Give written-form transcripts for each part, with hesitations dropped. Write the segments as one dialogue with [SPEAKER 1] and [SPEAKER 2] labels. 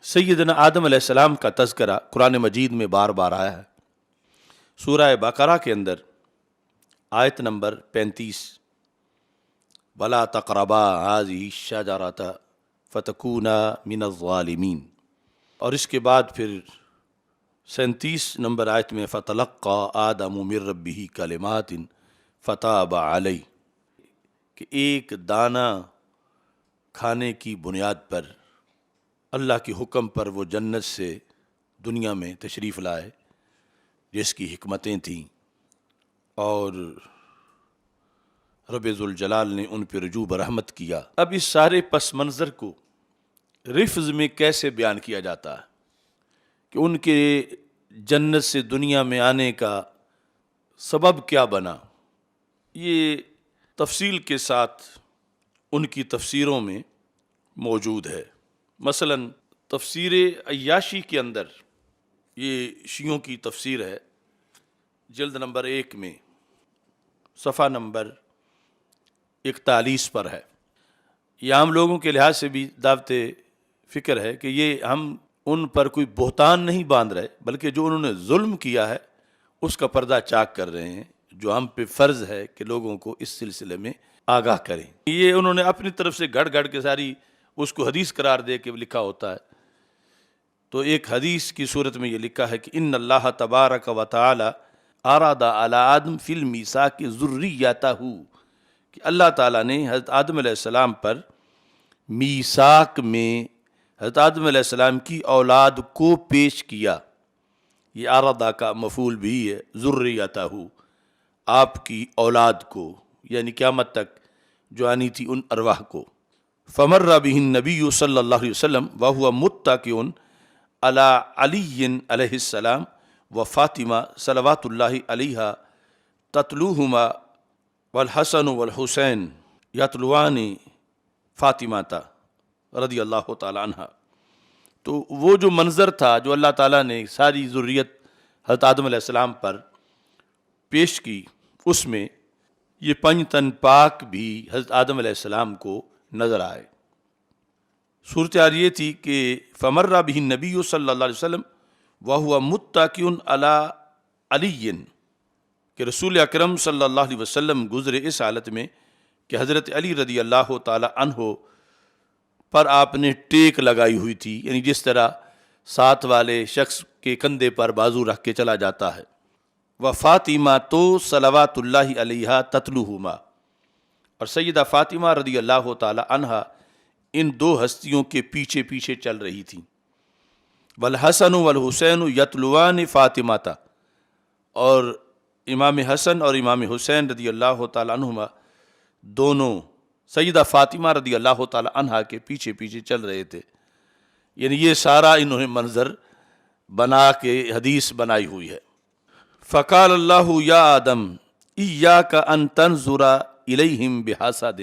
[SPEAKER 1] سیدنا آدم علیہ السلام کا تذکرہ قرآن مجید میں بار بار آیا ہے۔ سورہ بقرہ کے اندر آیت نمبر 35، وَلَا تَقْرَبَا هَٰذِهِ الشَّجَرَةَ فَتَكُونَا مِنَ الظَّالِمِينَ، اور اس کے بعد پھر 37 نمبر آیت میں فَتَلَقَّىٰ آدَمُ مِن رَبِّهِ كَلِمَاتٍ فَتَابَ عَلَيْهِ، کہ ایک دانہ کھانے کی بنیاد پر اللہ کے حکم پر وہ جنت سے دنیا میں تشریف لائے، جس کی حکمتیں تھیں، اور رب ذوالجلال نے ان پہ رجوع برحمت کیا۔ اب اس سارے پس منظر کو رفظ میں کیسے بیان کیا جاتا ہے کہ ان کے جنت سے دنیا میں آنے کا سبب کیا بنا، یہ تفصیل کے ساتھ ان کی تفسیروں میں موجود ہے۔ مثلا تفسیر عیاشی کے اندر، یہ شیعوں کی تفسیر ہے، جلد نمبر 1 میں صفحہ نمبر 41 پر ہے۔ یہ عام لوگوں کے لحاظ سے بھی دعوت فکر ہے کہ یہ ہم ان پر کوئی بہتان نہیں باندھ رہے، بلکہ جو انہوں نے ظلم کیا ہے اس کا پردہ چاک کر رہے ہیں، جو ہم پہ فرض ہے کہ لوگوں کو اس سلسلے میں آگاہ کریں۔ یہ انہوں نے اپنی طرف سے گھڑ گھڑ کے ساری اس کو حدیث قرار دے کے لکھا ہوتا ہے۔ تو ایک حدیث کی صورت میں یہ لکھا ہے کہ ان اللہ تبارک و تعالی اراد علی آدم فی المیثاق ذریتہ، کہ اللہ تعالیٰ نے حضرت آدم علیہ السلام پر میثاق میں حضرت آدم علیہ السلام کی اولاد کو پیش کیا۔ یہ ارادہ کا مفعول بھی ہے، ذریتہ، آپ کی اولاد کو، یعنی قیامت تک جو آنی تھی ان ارواح کو۔ فمر بہ النبی صلی اللہ علیہ وسلم وہو متکئ علی علی علیہ السلام و فاطمہ صلوات اللہ علیہا تتلوہما والحسن والحسین یتلوان فاطمہ رضی اللہ تعالی عنہ۔ تو وہ جو منظر تھا جو اللہ تعالیٰ نے ساری ذریت حضرت آدم علیہ السلام پر پیش کی، اس میں یہ پنجتن پاک بھی حضرت آدم علیہ السلام کو نظر آئے۔ صورتحال یہ تھی کہ فمر بہ النبی صلی اللہ علیہ وسلم وہو متکئ علی علی، کہ رسول اکرم صلی اللہ علیہ وسلم گزرے اس حالت میں کہ حضرت علی رضی اللہ تعالی عنہ پر آپ نے ٹیک لگائی ہوئی تھی، یعنی جس طرح ساتھ والے شخص کے کندھے پر بازو رکھ کے چلا جاتا ہے۔ و فاطمہ تو صلوات اللہ علیہا تتلوہما، اور سیدہ فاطمہ رضی اللہ تعالی عنہا ان دو ہستیوں کے پیچھے پیچھے چل رہی تھیں۔ والحسن والحسین یتلوان فاطمہ، اور امام حسن اور امام حسین رضی اللہ تعالی عنہما دونوں سیدہ فاطمہ رضی اللہ تعالی عنہا کے پیچھے پیچھے چل رہے تھے۔ یعنی یہ سارا انہوں نے منظر بنا کے حدیث بنائی ہوئی ہے۔ فقال اللہ یا آدم ایاک ان تنظر الیہم بحسد،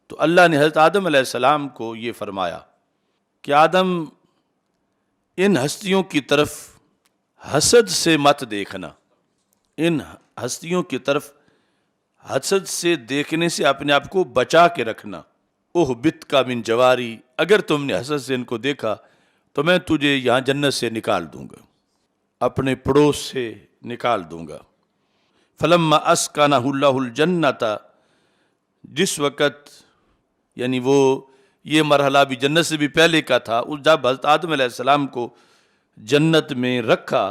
[SPEAKER 1] تو اللہ نے حضرت آدم علیہ السلام کو یہ فرمایا کہ آدم، ان ہستیوں کی طرف حسد سے مت دیکھنا، ان ہستیوں کی طرف حسد سے دیکھنے سے اپنے آپ کو بچا کے رکھنا۔ اہبط کا من جواری، اگر تم نے حسد سے ان کو دیکھا تو میں تجھے یہاں جنت سے نکال دوں گا، اپنے پڑوس سے نکال دوں گا۔ فلما اسکنہ اللہ الجنت، جس وقت، یعنی وہ یہ مرحلہ بھی جنت سے بھی پہلے کا تھا، اس جب حضرت آدم علیہ السلام کو جنت میں رکھا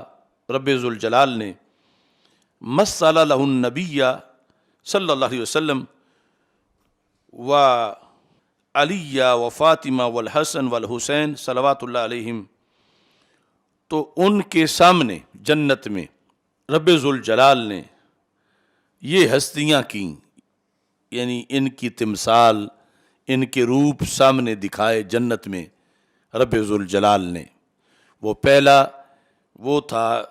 [SPEAKER 1] رب ذوالجلال نے، مثل لہ النبی صلی اللہ علیہ وسلم و علی و فاطمہ والحسن والحسین صلوات اللہ علیہم، تو ان کے سامنے جنت میں رب ذوالجلال نے یہ ہستیاں کیں، یعنی ان کی تمثال، ان کے روپ سامنے دکھائے جنت میں رب ذوالجلال نے۔ وہ پہلا وہ تھا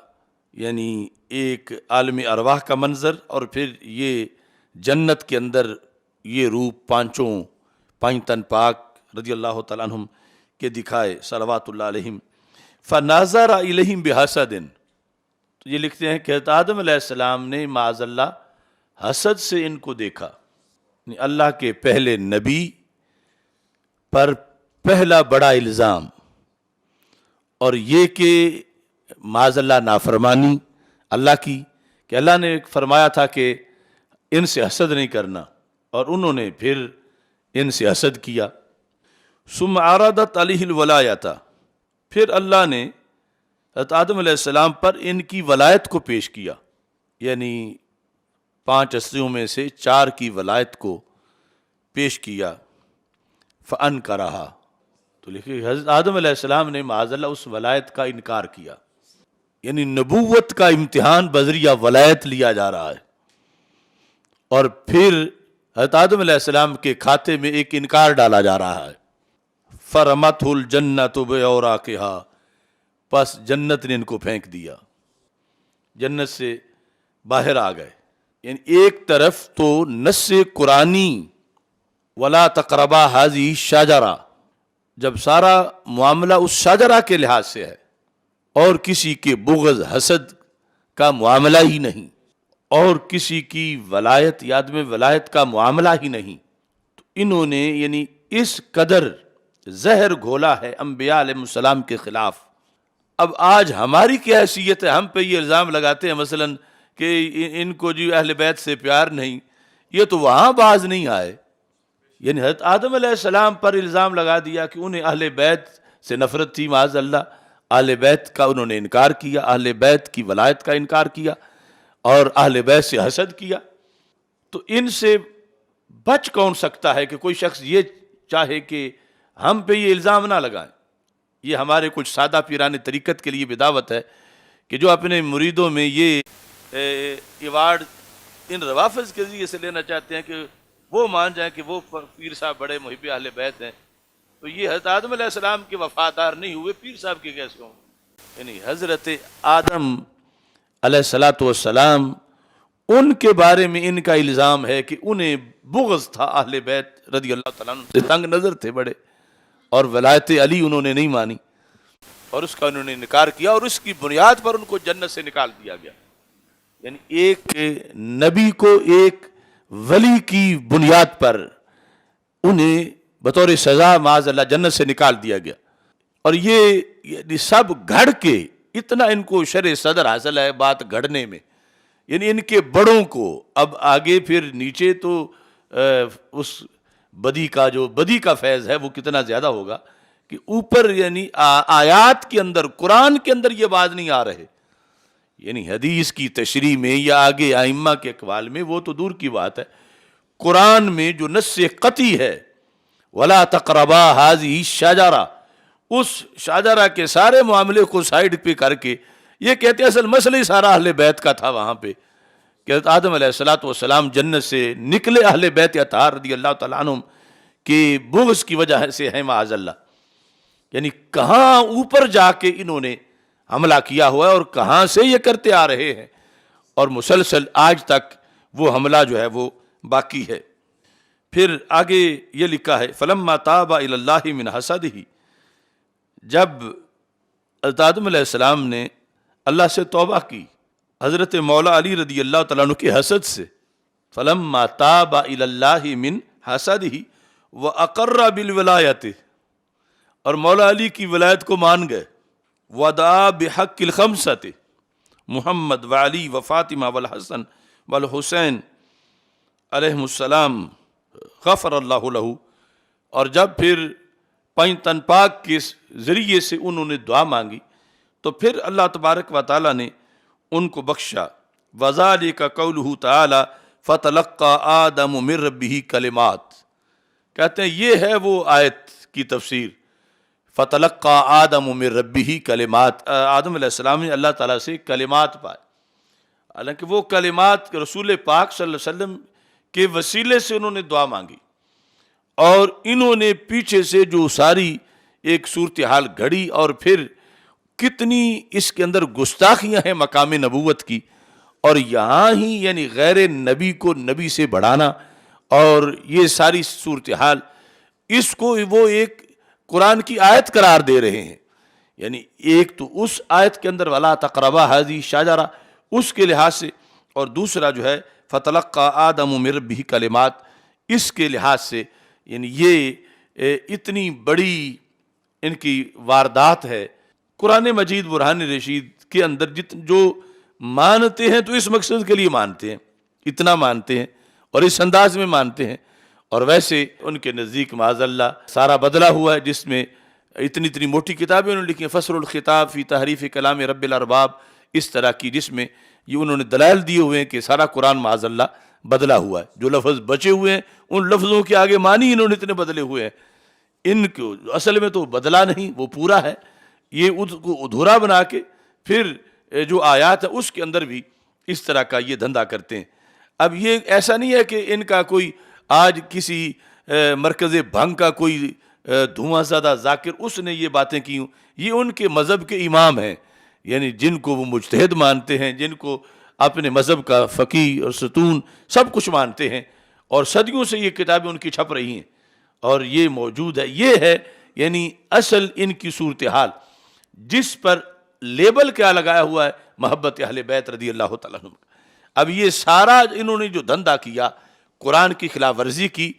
[SPEAKER 1] یعنی ایک عالم ارواح کا منظر، اور پھر یہ جنت کے اندر یہ روپ پانچ تن پاک رضی اللہ تعالیٰ عنہم کے دکھائے صلوات اللہ علیہم۔ فناظر الیہم بحسد، تو یہ لکھتے ہیں کہ حضرت آدم علیہ السلام نے معاذ اللہ حسد سے ان کو دیکھا، یعنی اللہ کے پہلے نبی پر پہلا بڑا الزام اور یہ کہ معاذ اللہ نافرمانی اللہ کی، کہ اللہ نے فرمایا تھا کہ ان سے حسد نہیں کرنا، اور انہوں نے پھر ان سے حسد کیا۔ ثم عرضت علیہ الولایۃ، پھر اللہ نے حضرت آدم علیہ السلام پر ان کی ولایت کو پیش کیا، یعنی 5 ہستیوں میں سے 4 کی ولایت کو پیش کیا۔ فانکرہا، تو لکھے حضرت آدم علیہ السلام نے معاذ اللہ اس ولایت کا انکار کیا، یعنی نبوت کا امتحان بذریعہ ولایت لیا جا رہا ہے، اور پھر حضرت آدم علیہ السلام کے کھاتے میں ایک انکار ڈالا جا رہا ہے۔ فرمتہ الجنۃ بعوراقہا، پس جنت نے ان کو پھینک دیا، جنت سے باہر آ گئے۔ یعنی ایک طرف تو نص قرآنی ولا تقربا ھذہ الشجرہ، جب سارا معاملہ اس شجرہ کے لحاظ سے ہے، اور کسی کے بغض حسد کا معاملہ ہی نہیں، اور کسی کی ولایت یا عدم ولایت کا معاملہ ہی نہیں، تو انہوں نے یعنی اس قدر زہر گھولا ہے انبیاء علیہ السلام کے خلاف۔ اب آج ہماری کیا حیثیت ہے، ہم پہ یہ الزام لگاتے ہیں مثلا کہ ان کو جو اہل بیت سے پیار نہیں، یہ تو وہاں باز نہیں آئے، یعنی حضرت آدم علیہ السلام پر الزام لگا دیا کہ انہیں اہل بیت سے نفرت تھی، معاذ اللہ اہل بیت کا انہوں نے انکار کیا، اہل بیت کی ولایت کا انکار کیا، اور اہل بیت سے حسد کیا۔ تو ان سے بچ کون سکتا ہے کہ کوئی شخص یہ چاہے کہ ہم پہ یہ الزام نہ لگائیں؟ یہ ہمارے کچھ سادہ پیران طریقت کے لیے بدعوت ہے کہ جو اپنے مریدوں میں یہ ایوارڈ ان روافظ کے ذریعے سے لینا چاہتے ہیں کہ وہ مان جائیں کہ وہ پیر صاحب بڑے محب اہل بیت ہیں، تو یہ حضرت آدم علیہ السلام کے وفادار نہیں ہوئے، پیر صاحب کے کیسے ہوں؟ یعنی حضرت آدم علیہ الصلاۃ والسلام، ان کے بارے میں ان کا الزام ہے کہ انہیں بغض تھا اہل بیت رضی اللہ تعالیٰ عنہ سے، تنگ نظر تھے بڑے، اور ولایت علی انہوں نے نہیں مانی، اور اس کا انہوں نے انکار کیا، اور اس کی بنیاد پر ان کو جنت سے نکال دیا گیا۔ یعنی ایک نبی کو ایک ولی کی بنیاد پر انہیں بطور سزا معاذ اللہ جنت سے نکال دیا گیا، اور یہ یعنی سب گھڑ کے اتنا ان کو شرع صدر حاصل ہے بات گھڑنے میں، یعنی ان کے بڑوں کو اب آگے پھر نیچے تو اس بدی کا جو بدی کا فیض ہے وہ کتنا زیادہ ہوگا کہ اوپر یعنی آیات کے اندر، قرآن کے اندر یہ بات نہیں آ رہے، یعنی حدیث کی تشریح میں یا آگے ائمہ کے اقوال میں وہ تو دور کی بات ہے، قرآن میں جو نص قطعی ہے ولا تقربا ھذہ الشجرہ، اس شجرہ کے سارے معاملے کو سائیڈ پہ کر کے یہ کہتے ہیں اصل مسئلہ ہی سارا اہل بیت کا تھا وہاں پہ، کہ حضرت آدم علیہ الصلاۃ والسلام جنت سے نکلے اہل بیت اطہار رضی اللہ تعالیٰ عنہم کے بغض کی وجہ سے ہے معاذ اللہ۔ یعنی کہاں اوپر جا کے انہوں نے حملہ کیا ہوا ہے، اور کہاں سے یہ کرتے آ رہے ہیں، اور مسلسل آج تک وہ حملہ جو ہے وہ باقی ہے۔ پھر آگے یہ لکھا ہے فلما تاب الی اللہ من حسدہ، جب حضرت آدم علیہ السلام نے اللہ سے توبہ کی حضرت مولا علی رضی اللہ تعالیٰ عنہ کے حسد سے، فلما تاب الی اللہ من حسدہ واقر بالولایۃ، اور مولا علی کی ولایت کو مان گئے، ودعا بحق الخمسۃ محمد وعلی وفاطمہ والحسن والحسین علیہم السلام غفر اللہ لہ، اور جب پھر پنج تن پاک کے ذریعے سے انہوں نے دعا مانگی تو پھر اللہ تبارک و تعالیٰ نے ان کو بخشا۔ وذالک قولہ تعالی فتلقى آدم من ربہ کلمات، کہتے ہیں یہ ہے وہ آیت کی تفسیر، فتلقى آدم من ربہ کلمات، آدم علیہ السلام نے اللہ تعالیٰ سے کلمات پائے، حالانکہ وہ کلمات رسول پاک صلی اللہ علیہ وسلم کے وسیلے سے انہوں نے دعا مانگی، اور انہوں نے پیچھے سے جو ساری ایک صورتحال گھڑی، اور پھر کتنی اس کے اندر گستاخیاں ہیں مقام نبوت کی، اور یہاں ہی یعنی غیر نبی کو نبی سے بڑھانا، اور یہ ساری صورتحال اس کو وہ ایک قرآن کی آیت قرار دے رہے ہیں، یعنی ایک تو اس آیت کے اندر ولا تقربا ھذہ الشجرہ اس کے لحاظ سے، اور دوسرا جو ہے فتلقى آدم من ربہ کلمات اس کے لحاظ سے، یعنی یہ اتنی بڑی ان کی واردات ہے قرآن مجید برہان رشید کے اندر جو مانتے ہیں تو اس مقصد کے لیے مانتے ہیں، اتنا مانتے ہیں اور اس انداز میں مانتے ہیں، اور ویسے ان کے نزدیک معاذ اللہ سارا بدلا ہوا ہے، جس میں اتنی موٹی کتابیں انہوں نے لکھی ہیں، فصل الخطاب فی تحریف کلام رب الارباب، اس طرح کی، جس میں یہ انہوں نے دلائل دیے ہوئے ہیں کہ سارا قرآن معاذ اللہ بدلا ہوا ہے، جو لفظ بچے ہوئے ہیں ان لفظوں کے آگے معنی انہوں نے اتنے بدلے ہوئے ہیں، ان کو اصل میں تو بدلا نہیں، وہ پورا ہے، یہ اس کو ادھورا بنا کے پھر جو آیات ہے اس کے اندر بھی اس طرح کا یہ دھندا کرتے ہیں۔ اب یہ ایسا نہیں ہے کہ ان کا کوئی آج کسی مرکز بھنگ کا کوئی دھواں زدہ ذاکر اس نے یہ باتیں کی ہوں، یہ ان کے مذہب کے امام ہیں، یعنی جن کو وہ مجتہد مانتے ہیں، جن کو اپنے مذہب کا فقیہ اور ستون سب کچھ مانتے ہیں، اور صدیوں سے یہ کتابیں ان کی چھپ رہی ہیں اور یہ موجود ہے۔ یہ ہے یعنی اصل ان کی صورتحال، جس پر لیبل کیا لگایا ہوا ہے، محبت اہل بیت رضی اللہ تعالیٰ عنہ۔ اب یہ سارا انہوں نے جو دھندا کیا، قرآن کی خلاف ورزی کی،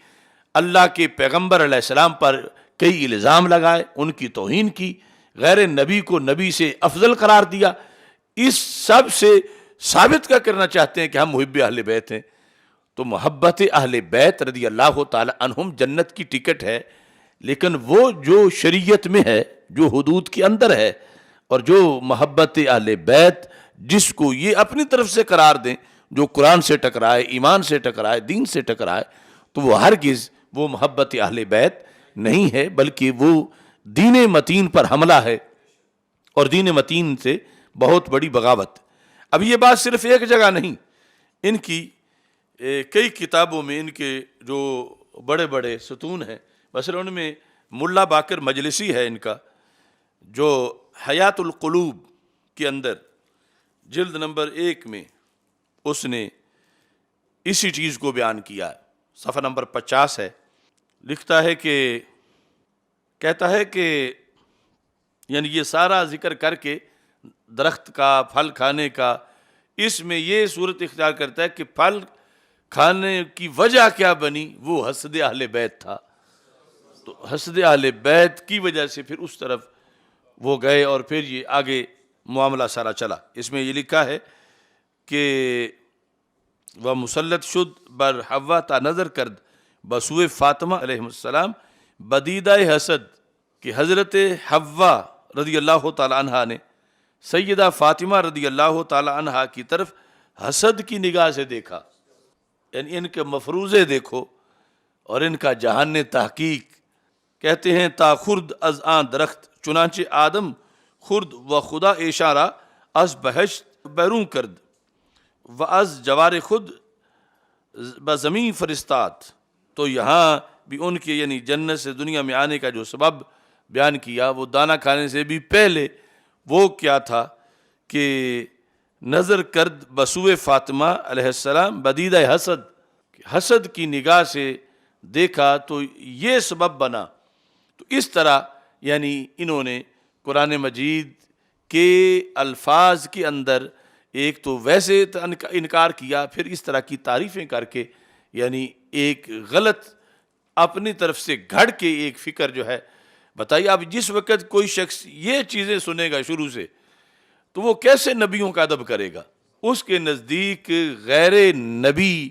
[SPEAKER 1] اللہ کے پیغمبر علیہ السلام پر کئی الزام لگائے، ان کی توہین کی، غیر نبی کو نبی سے افضل قرار دیا، اس سب سے ثابت کیا کرنا چاہتے ہیں کہ ہم محب اہل بیت ہیں۔ تو محبت اہل بیت رضی اللہ تعالی عنہم جنت کی ٹکٹ ہے، لیکن وہ جو شریعت میں ہے، جو حدود کے اندر ہے، اور جو محبت اہل بیت جس کو یہ اپنی طرف سے قرار دیں، جو قرآن سے ٹکرائے، ایمان سے ٹکرائے، دین سے ٹکرائے، تو وہ ہرگز وہ محبت اہل بیت نہیں ہے، بلکہ وہ دین متین پر حملہ ہے، اور دین متین سے بہت بڑی بغاوت۔ اب یہ بات صرف ایک جگہ نہیں، ان کی کئی کتابوں میں ان کے جو بڑے بڑے ستون ہیں، مثلا ان میں ملا باقر مجلسی ہے ان کا، جو حیات القلوب کے اندر جلد نمبر 1 میں اس نے اسی چیز کو بیان کیا ہے، صفحہ نمبر 50 ہے، لکھتا ہے کہ کہتا ہے کہ یعنی یہ سارا ذکر کر کے درخت کا، پھل کھانے کا، اس میں یہ صورت اختیار کرتا ہے کہ پھل کھانے کی وجہ کیا بنی، وہ حسد اہل بیت تھا، تو حسد اہل بیت کی وجہ سے پھر اس طرف وہ گئے، اور پھر یہ آگے معاملہ سارا چلا۔ اس میں یہ لکھا ہے کہ وہ مسلط شد بر حوا تا نظر کرد بسوئے فاطمہ علیہ السلام بدیدہ حسد، کہ حضرت حوا رضی اللہ تعالی عنہ نے سیدہ فاطمہ رضی اللہ تعالی عنہ کی طرف حسد کی نگاہ سے دیکھا، یعنی ان کے مفروضے دیکھو اور ان کا جہان تحقیق۔ کہتے ہیں تا خرد از آن درخت، چنانچہ آدم خرد و خدا اشارہ از بہشت بیرون کرد و از جوار خود بزمین فرستاد۔ تو یہاں بھی ان کے یعنی جنت سے دنیا میں آنے کا جو سبب بیان کیا، وہ دانا کھانے سے بھی پہلے وہ کیا تھا کہ نظر کرد بسوئے فاطمہ علیہ السلام بدیدہ حسد، حسد کی نگاہ سے دیکھا تو یہ سبب بنا۔ تو اس طرح یعنی انہوں نے قرآن مجید کے الفاظ کے اندر ایک تو ویسے انکار کیا، پھر اس طرح کی تعریفیں کر کے یعنی ایک غلط اپنی طرف سے گھڑ کے ایک فکر جو ہے بتائیے۔ اب جس وقت کوئی شخص یہ چیزیں سنے گا شروع سے، تو وہ کیسے نبیوں کا ادب کرے گا؟ اس کے نزدیک غیر نبی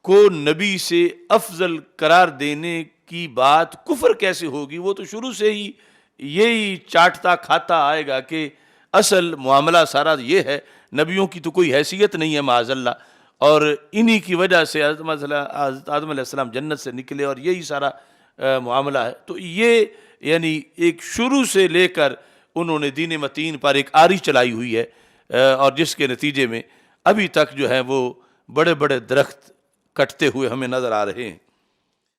[SPEAKER 1] کو نبی سے افضل قرار دینے کی بات کفر کیسے ہوگی؟ وہ تو شروع سے ہی یہی چاٹتا کھاتا آئے گا کہ اصل معاملہ سارا یہ ہے، نبیوں کی تو کوئی حیثیت نہیں ہے معاذ اللہ، اور انہی کی وجہ سے حضرت آدم علیہ السلام جنت سے نکلے، اور یہی سارا معاملہ ہے۔ تو یہ یعنی ایک شروع سے لے کر انہوں نے دین متین پر ایک آری چلائی ہوئی ہے، اور جس کے نتیجے میں ابھی تک جو ہے وہ بڑے بڑے درخت کٹتے ہوئے ہمیں نظر آ رہے ہیں۔